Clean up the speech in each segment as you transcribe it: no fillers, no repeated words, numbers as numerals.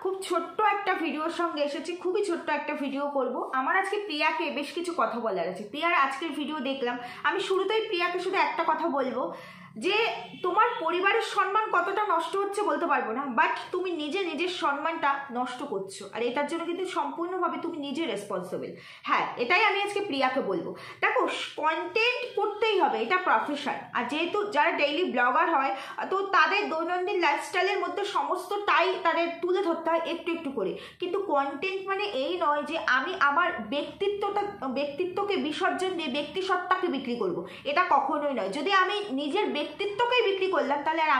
খুব ছোট্ট একটা ভিডিওর সঙ্গে এসেছি, খুবই ছোট্ট একটা ভিডিও করব। আমার আজকে প্রিয়াকে বেশ কিছু কথা বলার আছে। প্রিয়ার আজকের ভিডিও দেখলাম, আমি শুরুতেই প্রিয়াকে শুধু একটা কথা বলবো যে তোমার পরিবারের সম্মান কতটা নষ্ট হচ্ছে বলতে পারবো না, বাট তুমি নিজের সম্মানটা নষ্ট করছো, আর এটার জন্য কিন্তু সম্পূর্ণভাবে তুমি নিজে রেসপন্সিবল। হ্যাঁ, এটাই আমি আজকে প্রিয়াকে বলবো। দেখো, কন্টেন্ট করতেই হবে, এটা প্রফেশন। আর যেহেতু যারা ডেইলি ব্লগার হয়, তো তাদের দৈনন্দিন লাইফস্টাইলের মধ্যে সমস্তটাই তাদের তুলে ধরতে হয় একটু একটু করে। কিন্তু কন্টেন্ট মানে এই নয় যে আমি আমার ব্যক্তিত্বকে বিসর্জন দিয়ে ব্যক্তিসত্তাকে বিক্রি করব, এটা কখনোই নয়। যদি আমি নিজের ব্যক্তিত্বকেই বিক্রি করলাম তাহলে আর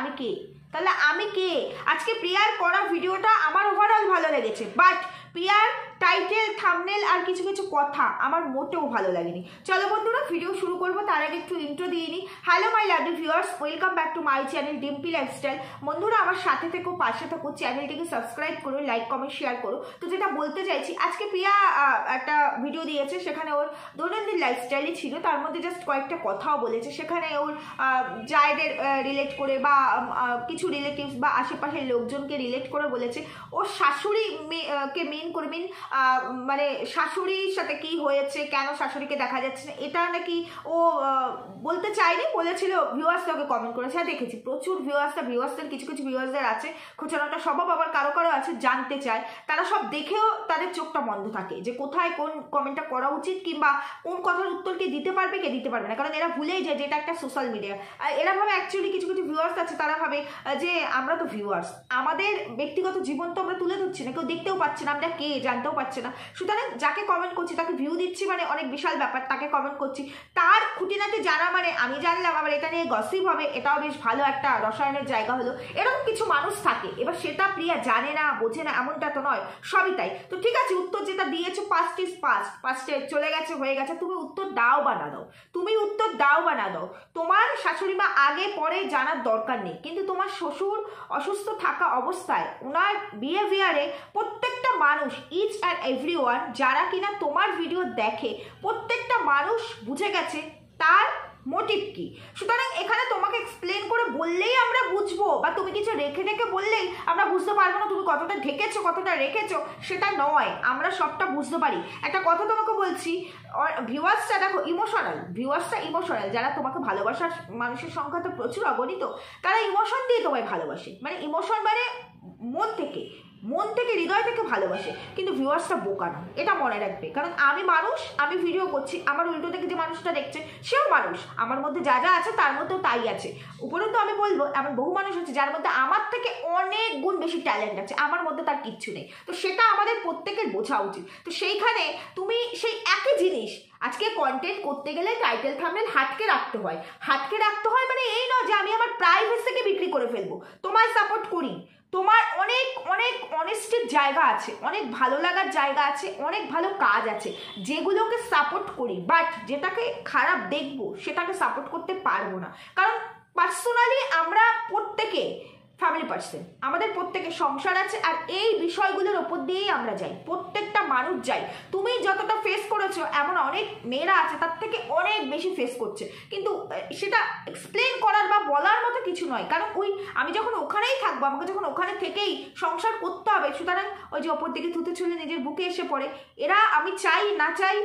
আমি কে? আজকে প্রিয়ার করা ভিডিওটা আমার ওভারঅল ভালো লেগেছে, বাট প্রিয়ার টাইটেল, থাম্বনেল আর কিছু কিছু কথা আমার মোটেও ভালো লাগেনি। চলো বন্ধুরা, ভিডিও শুরু করবো, তার আগে একটু ইন্ট্রো দিয়ে নিই। Hello my lovely viewers, welcome back to my channel Dimpy lifestyle. বন্ধুরা, আমার সাথে থেকো, পাশে থাকো, চ্যানেলটিকে সাবস্ক্রাইব করো, লাইক কমেন্ট শেয়ার করো। তো যেটা বলতে চাইছি, আজকে প্রিয়া একটা ভিডিও দিয়েছে, সেখানে ওর দৈনন্দিন লাইফস্টাইলই ছিল, তার মধ্যে জাস্ট কয়েকটা কথাও বলেছে। সেখানে ওর জায়দের রিলেট করে বা কিছু রিলেটিভস বা আশেপাশের লোকজনকে রিলেট করে বলেছে ওর শাশুড়ি কে মানে শাশুড়ির সাথে কি হয়েছে, কেন শাশুড়িকে দেখা যাচ্ছে না, এটা নাকি ও বলতে চায়নি, বলেছিল। ভিউয়ার্সরা ওকে কমেন্ট করেছে, আর দেখেছি প্রচুর ভিউয়ার্সদের কিছু কিছু ভিউয়ার্সদের আছে খোঁচানোটা স্বভাব, আবার কারো কারো আছে জানতে চায়, তারা সব দেখেও তাদের চোখটা বন্ধ থাকে যে কোথায় কোন কমেন্টটা করা উচিত, কিংবা কোন কথার উত্তর কে দিতে পারবে কে দিতে পারবে না, কারণ এরা ভুলেই যায় যে এটা একটা সোশ্যাল মিডিয়া। এরা ভাবে, অ্যাকচুয়ালি কিছু কিছু ভিউয়ার্স আছে তারা ভাবে যে আমরা তো ভিউয়ার্স, আমাদের ব্যক্তিগত জীবন তো আমরা তুলে ধরছি না, কেউ দেখতেও পাচ্ছে না, আমরা কে জানতেও পারছে না, সুতরাং যাকে কমেন্ট করছি তাকে ভিউ দিচ্ছি মানে অনেক বিশাল ব্যাপার, তাকে কমেন্ট করছি, তার খুঁটিনাটি জানা মানে আমি জানলাম, আবার এটা নিয়ে গসিপ হবে, এটাও বেশ ভালো একটা রসায়নের জায়গা হলো। এরকম কিছু মানুষ থাকে, এবার সেটা প্রিয়া জানে না, বোঝে না, এমনটা তো নয়, সবই তাই। তো ঠিক আছে, উত্তর যেটা দিয়েছো পাস্ট ইজ পাস্ট, পাস্টে চলে গেছে, হয়ে গেছে, তুমি উত্তর দাও বা না দাও, তোমার শাশুড়ি মা আগে পরে জানার দরকার নেই, কিন্তু তোমার শ্বশুর অসুস্থ থাকা অবস্থায় ওনার বিহেভিয়ারে প্রত্যেকটা মানুষ, ইচ অ্যান্ড এভরিওয়ান যারা কিনা তোমার ভিডিও দেখে, প্রত্যেকটা মানুষ বুঝে গেছে তার মোটিভ কি। সুতরাং এখানে তোমাকে এক্সপ্লেন করে বললেই আমরা বুঝবো, বা তুমি কিছু রেখে বললেই আমরা বুঝতে পারবো না তুমি কতটা ঢেকেছো কতটা রেখেছো, সেটা নয়, আমরা সবটা বুঝতে পারি। একটা কথা তোমাকে বলছি, ভিউয়ার্সটা দেখো ইমোশনাল, যারা তোমাকে ভালোবাসার মানুষের সংখ্যা তো প্রচুর অগণিত, তারা ইমোশন দিয়ে তোমায় ভালোবাসে, মানে ইমোশন মানে মন থেকে হৃদয় থেকে ভালোবাসে, কিন্তু ভিউয়ার্সটা বোকা না, এটা মনে রাখবে। কারণ আমি মানুষ, আমি ভিডিও করছি, আমার উল্টো থেকে যে মানুষটা দেখছে সেও মানুষ, আমার মধ্যে যা যা আছে তার মধ্যেও তাই আছে। উপরন্তু আমি বলবো এমন বহু মানুষ আছে যার মধ্যে আমার থেকে অনেক গুণ বেশি ট্যালেন্ট আছে, আমার মধ্যে তার কিচ্ছু নেই। তো সেটা আমাদের প্রত্যেকের বোঝা উচিত। তো সেইখানে তুমি সেই একই জিনিস, আজকে কন্টেন্ট করতে গেলে টাইটেল থাম্বনেল হাতকে রাখতে হয় মানে এই নয় যে আমি আমার প্রাইভেসিকে বিক্রি করে ফেলবো। তোমায় সাপোর্ট করি, তোমার অনেক অনেক অনেস্টির জায়গা আছে, অনেক ভালো লাগার জায়গা আছে, অনেক ভালো কাজ আছে, যেগুলোকে সাপোর্ট করি, বাট যেটাকে খারাপ দেখবো সেটাকে সাপোর্ট করতে পারবো না। কারণ পার্সোনালি আমরা প্রত্যেকে ফ্যামিলি পার্সন, আমাদের প্রত্যেকের সংসার আছে, আর এই বিষয়গুলোর ওপর দিয়েই আমরা যাই, প্রত্যেকটা মানুষ যাই। তুমি যতটা ফেস করেছো, এমন অনেক মেয়েরা আছে তার থেকে অনেক বেশি ফেস করছে, কিন্তু সেটা এক্সপ্লেন করার বা বলার মতো কিছু নয়। কারণ আমি যখন ওখানেই থাকবো, আমাকে যখন ওখানে থেকেই সংসার করতে হবে, সুতরাং ওই যে অপর দিকে থুতে ছুলে নিজের বুকে এসে পড়ে, এরা আমি চাই না চাই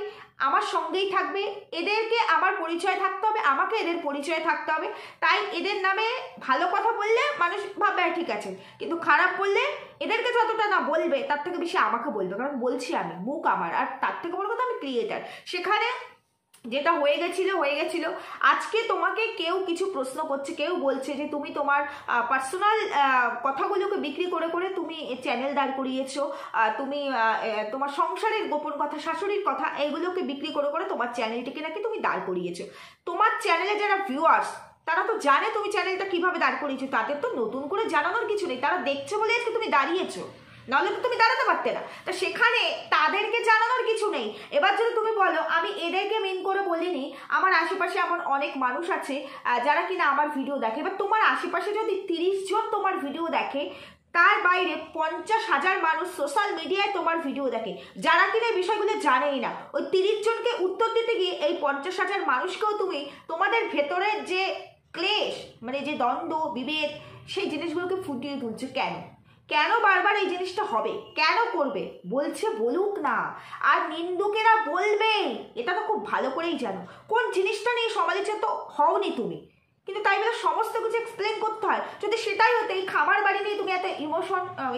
আমার সঙ্গেই থাকবে, এদেরকে আমার পরিচয় থাকতে হবে, আমাকে এদের পরিচয় থাকতে হবে। তাই এদের নামে ভালো কথা বললে মানুষ ভাববে ঠিক আছে, কিন্তু খারাপ বললে এদেরকে যতটা না বলবে তার থেকে বেশি আমাকে বলবে, কারণ বলছি আমি, মুখ আমার, আর তার থেকে বড় কথা আমি ক্রিয়েটার। সেখানে যেটা হয়ে গেছিল। আজকে তোমাকে কেউ কিছু প্রশ্ন করছে, কেউ বলছে যে তুমি তোমার পার্সোনাল কথাগুলোকে বিক্রি করে করে তুমি চ্যানেল দাঁড় করিয়েছো, তুমি তোমার সংসারের গোপন কথা, শাশুড়ির কথা, এইগুলোকে বিক্রি করে করে তোমার চ্যানেলটিকে নাকি তুমি দাঁড় করিয়েছো। তোমার চ্যানেলে যারা ভিউয়ার্স তারা তো জানে তুমি চ্যানেলটা কিভাবে দাঁড় করিয়েছো, তাদের তো নতুন করে জানানোর কিছু নেই, তারা দেখছে বলে আজকে তুমি দাঁড়িয়েছো, নাহলে তো তুমি দাঁড়াতে পারতে না। তা সেখানে তাদেরকে জানানোর কিছু নেই। এবার যদি তুমি বলো আমি এদেরকে মেন করে বলিনি, আমার আশেপাশে এমন অনেক মানুষ আছে যারা কিনা আমার ভিডিও দেখে, এবার তোমার আশেপাশে যদি 30 জন তোমার ভিডিও দেখে, তার বাইরে 50,000 মানুষ সোশ্যাল মিডিয়ায় তোমার ভিডিও দেখে, যারা কিনা এই বিষয়গুলো জানেই না। ওই 30 জনকে উত্তর দিতে গিয়ে এই 50,000 মানুষকেও তুমি তোমাদের ভেতরের যে ক্লেশ, মানে যে দ্বন্দ্ব বিভেদ, সেই জিনিসগুলোকে ফুটিয়ে তুলছো। কেন বারবার এই জিনিসটা হবে, কেন করবে, বলছে বলুক না, আর নিন্দুকেরা বলবেই, এটা তো খুব ভালো করেই জানো। কোন জিনিসটা নিয়ে সমালোচিত হওনি তুমি, কিন্তু তাই বলে সমস্ত কিছু এক্সপ্লেন করতে হয়। যদি সেটাই হতো, এই খাবার বাড়ি নিয়ে তুমি এত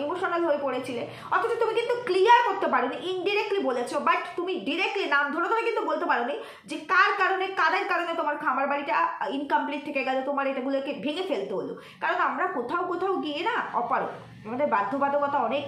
ইমোশনাল হয়ে পড়েছিলে, অথচ তুমি কিন্তু ক্লিয়ার করতে পারোনি, ইনডিরেক্টলি বলেছো, বাট তুমি ডিরেক্টলি নাম ধরে ধরে কিন্তু বলতে পারোনি যে কার কারণে, কাদের কারণে তোমার খাবার বাড়িটা ইনকমপ্লিট থেকে গেল, তোমার এটাগুলোকে ভেঙে ফেলতে হলো। কারণ আমরা কোথাও কোথাও গিয়ে না অপারক, আমাদের বাধ্যবাধকতা অনেক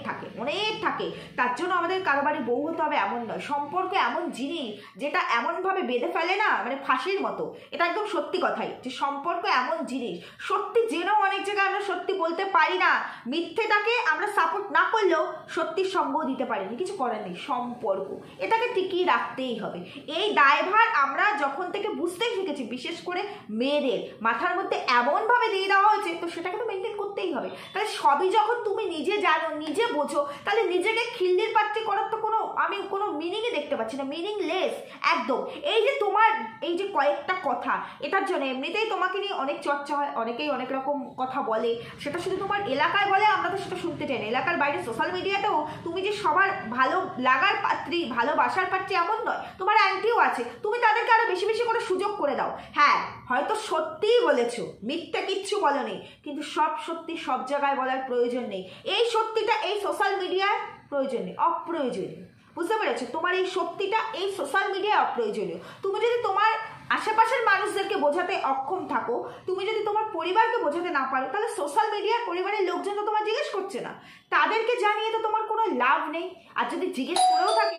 থাকে, তার জন্য আমাদের কারো বাড়ি বউ হতে হবে এমন নয়। সম্পর্ক এমন জিনিস যেটা এমনভাবে বেঁধে ফেলে না, মানে ফাঁসির মতো। এটা একদম সত্যি কথাই, যে সম্পর্ক এমন জিনিস, সত্যি জেনেও অনেক জায়গায় আমরা সত্যি বলতে পারি না, মিথ্যেটাকে আমরা সাপোর্ট না করলেও সত্যির সঙ্গ দিতে পারিনি, কিছু করার নেই, সম্পর্ক এটাকে টিকিয়ে রাখতেই হবে। এই দায়ভার আমরা যখন থেকে বুঝতেই শিখেছি, বিশেষ করে মেয়েদের মাথার মধ্যে এমনভাবে দিয়ে দেওয়া হয়েছে, তো সেটাকে তো মেনটেন করতেই হবে। তাহলে সবই যখন তুমি নিজে জানো, নিজে বোঝো, তাহলে নিজেকে খিল্লির পাত্রী করার তো আমি কোনো মিনিংই দেখতে পাচ্ছি না, মিনিংলেস একদম। এই যে তোমার এই যে কয়েকটা কথা, এটার জন্য এমনিতেই তোমাকে নিয়ে অনেক চর্চা হয়, অনেকেই অনেক রকম কথা বলে, সেটা শুধু তোমার এলাকায় বলে, আমরা তো সেটা শুনতে চাই না। এলাকার বাইরে সোশ্যাল মিডিয়াতেও তুমি যে সবার ভালো লাগার পাত্রী, ভালোবাসার পাত্রী এমন নয়, তোমার অ্যান্টিও আছে, তুমি তাদেরকে আরো বেশি বেশি করে সুযোগ করে দাও। হ্যাঁ, হয়তো সত্যিই বলেছো, মিথ্যা কিচ্ছু বলোনি, কিন্তু সব সত্যি সব জায়গায় বলার প্রয়োজন নেই। এই সত্যিটা এই সোশ্যাল মিডিয়ায় প্রয়োজন নেই, অপ্রয়োজনীয়। বুঝতে পেরেছো? তোমার এই সত্যিটা এই সোশ্যাল মিডিয়ায় অপ্রয়োজনীয়। তুমি যদি তোমার আশেপাশের মানুষদেরকে বোঝাতে অক্ষম থাকো, তুমি যদি তোমার পরিবারকে বোঝাতে না পারো, তাহলে সোশ্যাল মিডিয়ার পরিবারের লোকজন তো তোমার জিজ্ঞেস করছে না, তাদেরকে জানিয়ে তো তোমার কোনো লাভ নেই। আর যদি জিজ্ঞেস করেও থাকে,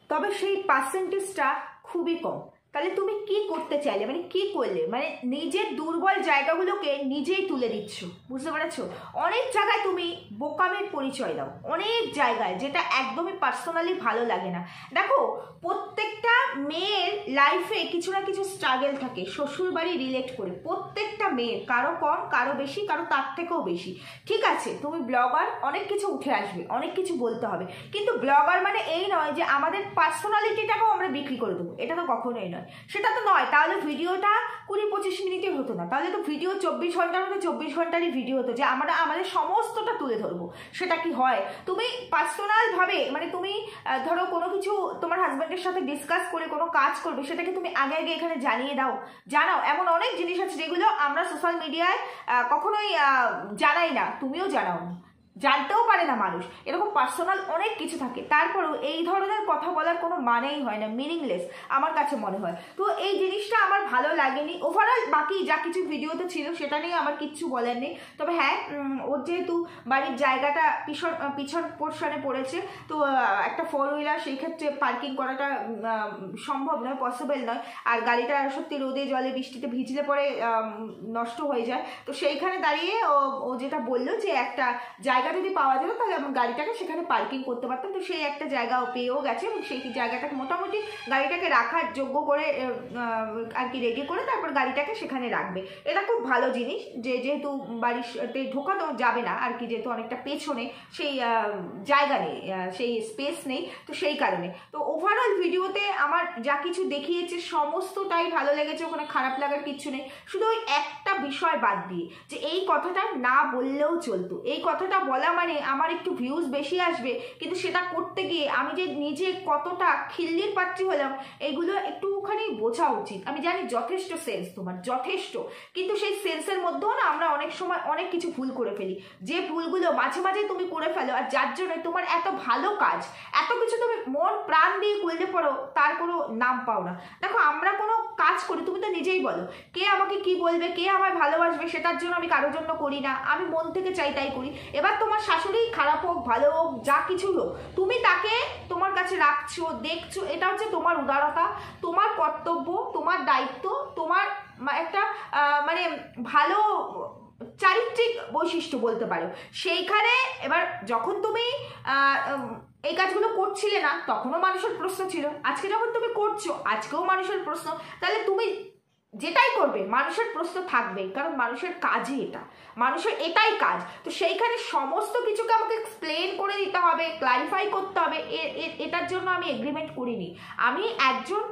তবে সেই পার্সেন্টেজটা খুবই কম। তাহলে তুমি কি করতে চাইলে, মানে কি করলে, মানে নিজের দুর্বল জায়গাগুলোকে নিজেই তুলে দিচ্ছ। বুঝতে পেরেছো? অনেক জায়গায় তুমি বোকামির পরিচয় দাও, অনেক জায়গায়, যেটা একদমই পার্সোনালি ভালো লাগে না। দেখো, প্রত্যেকটা মেয়ের লাইফে কিছু না কিছু স্ট্রাগল থাকে, শ্বশুর বাড়ি রিলেট করে প্রত্যেকটা মেয়ের, কারো কম, কারো বেশি, কারো তার থেকেও বেশি। ঠিক আছে, তুমি ব্লগার, অনেক কিছু উঠে আসবে, অনেক কিছু বলতে হবে, কিন্তু ব্লগার মানে এই নয় যে আমাদের পার্সোনালিটিটাকেও আমরা বিক্রি করে দেবো, এটা তো কখনোই নয়, সেটা তো নয়। তাহলে ভিডিওটা 20-25 মিনিটের হতো না, তাহলে তো ভিডিও 24 ঘন্টার মধ্যে 24 ঘন্টারই ভিডিও হতো, যে আমরা আমাদের সমস্তটা তুলে ধরবো। সেটা কি হয়? তুমি পার্সোনাল ভাবে, মানে তুমি ধরো কোনো কিছু তোমার হাজব্যান্ডের সাথে ডিসকাস করে কোনো কাজ করবে, সেটাকে তুমি আগে আগে এখানে জানাও। এমন অনেক জিনিস আছে যেগুলো আমরা সোশ্যাল মিডিয়ায় কখনোই জানাই না, তুমিও জানাও না, জানতেও পারে না মানুষ, এরকম পার্সোনাল অনেক কিছু থাকে। তারপরেও এই ধরনের কথা বলার কোনো মানেই হয় না, মিনিংলেস আমার কাছে মনে হয়। তো এই জিনিসটা আমার ভালো লাগেনি। ওভারঅল বাকি যা কিছু ভিডিওতে ছিল সেটা নিয়ে আমার কিচ্ছু বলার নেই। তবে হ্যাঁ, ওর যেহেতু বাড়ির জায়গাটা পিছন পোর্শনে পড়েছে, তো একটা 4 হুইলার সেই ক্ষেত্রে পার্কিং করাটা সম্ভব নয়, পসিবল নয়। আর গাড়িটা সত্যি রোদে জলে বৃষ্টিতে ভিজলে পরে নষ্ট হয়ে যায়। তো সেইখানে দাঁড়িয়ে ও যেটা বললো যে একটা জায়গা যদি পাওয়া যেত, তাহলে আমি গাড়িটাকে সেখানে পার্কিং করতে পারতাম। তো সেই একটা জায়গা পেয়েও গেছে, এবং সেই জায়গাটাকে মোটামুটি গাড়িটাকে রাখার যোগ্য করে আর কি রেডি করে তারপর গাড়িটাকে সেখানে রাখবে। এটা খুব ভালো জিনিস, যে যেহেতু বাড়িতে ঢোকানো যাবে না আর কি, যেহেতু অনেকটা পেছনে, সেই জায়গা নেই, সেই স্পেস নেই, তো সেই কারণে। তো ওভারঅল ভিডিওতে আমার যা কিছু দেখিয়েছে সমস্তটাই ভালো লেগেছে, ওখানে খারাপ লাগার কিছু নেই। শুধু ওই একটা বিষয় বাদ দিয়ে, যে এই কথাটা না বললেও চলতো, এই কথাটা বলা মানে আমার একটু ভিউজ বেশি আসবে, কিন্তু সেটা করতে গিয়ে আমি যে নিজে কতটা খিল্লির পাত্রী হলাম, এগুলো একটুখানি বোঝা উচিত। আমি জানি যথেষ্ট সেন্স তোমার, যথেষ্ট, কিন্তু সেই সেন্সের মধ্যেও না আমরা অনেক সময় অনেক কিছু ভুল করে ফেলি, যে ভুলগুলো মাঝে মাঝে তুমি করে ফেলো, আর যার জন্য তোমার এত ভালো কাজ, এত কিছু তুমি মন প্রাণ দিয়ে করলে পড়ো, তার কোনো নাম পাও না। দেখো, আমরা কোনো কাজ করি, তুমি তো নিজেই বলো, কে আমাকে কি বলবে, কে আমায় ভালোবাসবে, সেটার জন্য আমি কারোর জন্য করি না, আমি মন থেকে চাই তাই করি। এবার তোমার শাশুড়ি খারাপ হোক ভালো হোক যা কিছু হোক, তুমি তাকে তোমার কাছে রাখছো, দেখছো, এটা হচ্ছে তোমার উদারতা, তোমার কর্তব্য, তোমার দায়িত্ব, তোমার একটা মানে ভালো চারিত্রিক বৈশিষ্ট্য বলতে পারো। সেইখানে এবার যখন তুমি এই কাজগুলো করছিলে না, তখনও মানুষের প্রশ্ন ছিল, আজকে যখন তুমি করছো, আজকেও মানুষের প্রশ্ন। তাহলে তুমি যেটাই করবে মানুষের প্রশ্ন থাকবেই, কারণ মানুষের কাজই এটা, মানুষের এটাই কাজ। তো সেইখানে সমস্ত কিছুকে আমাকে এক্সপ্লেন করে দিতে হবে, ক্লারিফাই করতে হবে, এটার জন্য আমি এগ্রিমেন্ট করিনি। আমি একজন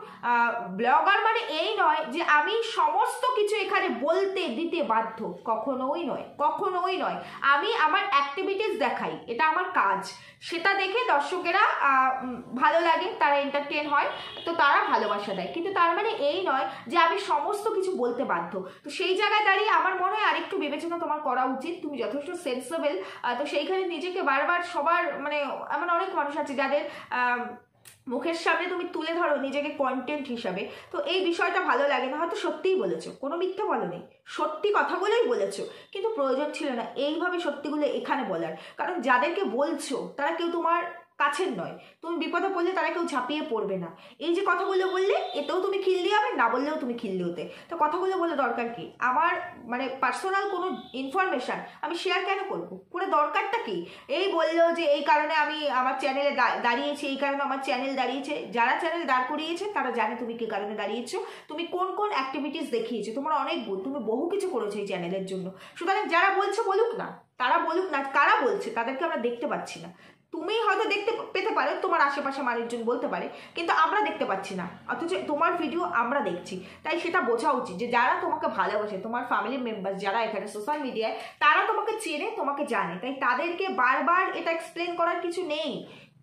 ব্লগার মানে এই নয় যে আমি সমস্ত কিছু এখানে বলতে দিতে বাধ্য, কখনোই নয়, কখনোই নয়। আমি আমার অ্যাক্টিভিটিস দেখাই, এটা আমার কাজ, সেটা দেখে দর্শকেরা ভালো লাগে, তারা এন্টারটেন হয়, তো তারা ভালোবাসা দেয়, কিন্তু তার মানে এই নয় যে আমি সমস্ত কিছু বলতে বাধ্য। তো সেই জায়গায় দাঁড়িয়ে আমার মনে হয় আরেকটু বিবেচনা তোমার করা উচিত, তুমি যথেষ্ট সেন্সেবল, তো সেইখানে নিজেকে বারবার সবার মানে এমন অনেক মানুষ আছে যাদের মুখের সামনে তুমি তুলে ধরো নিজেকে কন্টেন্ট হিসাবে, তো এই বিষয়টা ভালো লাগে না। হয়তো সত্যিই বলেছো, কোনো মিথ্যে বলো নেই, সত্যি কথাগুলোই বলেছো, কিন্তু প্রয়োজন ছিল না এইভাবে সত্যিগুলো এখানে বলার, কারণ যাদেরকে বলছো তারা কেউ তোমার কাছের নয়, তুমি বিপদে পড়লে তারা কেউ ঝাঁপিয়ে পড়বে না। এই যে কথাগুলো বললে এতেও তুমি খিল্লি হবে, না বললেও তুমি খিল্লি হতে, তো কথাগুলো বলে দরকার কি? আমার মানে পার্সোনাল কোনো ইনফরমেশন আমি শেয়ার কেন করবো, করে দরকারটা কি? এই বললো যে এই কারণে আমি আমার চ্যানেলে দাঁড়িয়েছি, এই কারণে আমার চ্যানেল দাঁড়িয়েছে, যারা চ্যানেল দাঁড় করিয়েছে তারা জানে তুমি কি কারণে দাঁড়িয়েছো, তুমি কোন কোন অ্যাক্টিভিটিস দেখিয়েছো, তোমার অনেক গুণ, তুমি বহু কিছু করেছো এই চ্যানেলের জন্য। সুতরাং যারা বলছো বলুক না, তারা বলুক না, কারা বলছে তাদেরকে আমরা দেখতে পাচ্ছি না। তুমি হয়তো দেখতে পেতে পারো, তোমার আশেপাশে মানুষজন বলতে পারে, কিন্তু আমরা দেখতে পাচ্ছি না, অথচ তোমার ভিডিও আমরা দেখছি। তাই সেটা বোঝা উচিত যে যারা তোমাকে ভালোবাসে, তোমার ফ্যামিলি মেম্বার যারা এখানে সোশ্যাল মিডিয়ায়, তারা তোমাকে চেনে, তোমাকে জানে, তাই তাদেরকে বারবার এটা এক্সপ্লেন করার কিছু নেই,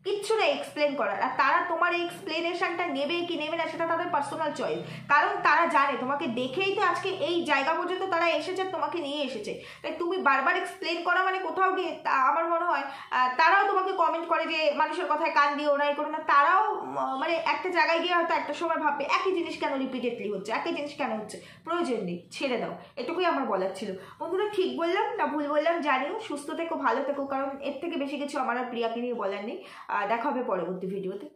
কিচ্ছু নেই এক্সপ্লেন করার। আর তারা তোমার এই এক্সপ্লেনেশনটা নেবে কি নেবে না সেটা তাদের পার্সোনাল চয়েস, কারণ তারা জানে তোমাকে দেখেই তো আজকে এই জায়গা পর্যন্ত তারা এসেছে, তোমাকে নিয়ে এসেছে। তাই তুমি বারবার এক্সপ্লেন করা মানে কোথাও গিয়ে আমার মনে হয় তারাও তোমাকে কমেন্ট করে যে মানুষের কথায় কান দিও না, এই করো না, তারাও মানে একটা জায়গায় গিয়ে হয়তো একটা সময় ভাববে একই জিনিস কেন রিপিটেডলি হচ্ছে, একই জিনিস কেন হচ্ছে, প্রয়োজন নেই, ছেড়ে দাও। এটুকুই আমার বলার ছিল। বন্ধুরা, ঠিক বললাম না ভুল বললাম জানিও, সুস্থ থেকো, ভালো থেকো, কারণ এর থেকে বেশি কিছু আমার আর প্রিয়াকে নিয়ে বলার নেই। দেখা হবে পরবর্তী ভিডিওতে।